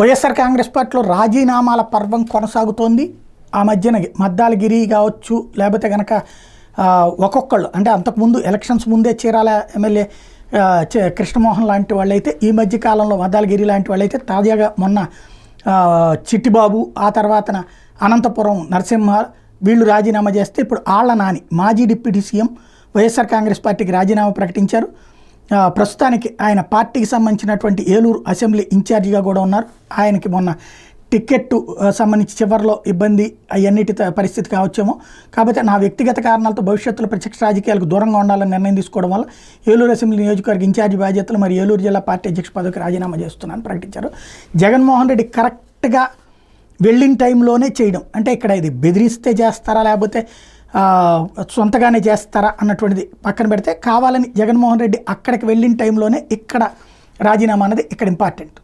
వైఎస్ఆర్ కాంగ్రెస్ పార్టీలో రాజీనామాల పర్వం కొనసాగుతోంది. ఆ మధ్యన మద్దాలగిరి కావచ్చు, లేకపోతే కనుక ఒక్కొక్కళ్ళు అంటే అంతకుముందు ఎలక్షన్స్ ముందే చీరాల ఎమ్మెల్యే కృష్ణమోహన్ లాంటి వాళ్ళైతే, ఈ మధ్య కాలంలో మద్దాలగిరి లాంటి వాళ్ళైతే, తాజాగా మొన్న చిట్టిబాబు, ఆ తర్వాతన అనంతపురం నరసింహ వీళ్ళు రాజీనామా చేస్తే ఇప్పుడు ఆళ్ల నాని మాజీ డిప్యూటీ సీఎం వైఎస్ఆర్ కాంగ్రెస్ పార్టీకి రాజీనామా ప్రకటించారు. ప్రస్తుతానికి ఆయన పార్టీకి సంబంధించినటువంటి ఏలూరు అసెంబ్లీ ఇన్ఛార్జిగా కూడా ఉన్నారు. ఆయనకి మొన్న టికెట్టు సంబంధించి చివరిలో ఇబ్బంది అవన్నిటి పరిస్థితి కావచ్చేమో. కాకపోతే నా వ్యక్తిగత కారణాలతో భవిష్యత్తులో ప్రత్యక్ష రాజకీయాలకు దూరంగా ఉండాలని నిర్ణయం తీసుకోవడం వల్ల ఏలూరు అసెంబ్లీ నియోజకవర్గ ఇన్ఛార్జి బాధ్యతలు మరియు ఏలూరు జిల్లా పార్టీ అధ్యక్ష పదవికి రాజీనామా చేస్తున్నానని ప్రకటించారు. జగన్మోహన్ రెడ్డి కరెక్ట్గా వెళ్ళిన టైంలోనే చేయడం అంటే ఇక్కడ ఇది బెదిరిస్తే చేస్తారా లేకపోతే సొంతగానే చేస్తారా అన్నటువంటిది పక్కన పెడితే, కావాలని జగన్మోహన్ రెడ్డి అక్కడికి వెళ్ళిన టైంలోనే ఇక్కడ రాజీనామా అన్నది ఇక్కడ ఇంపార్టెంట్.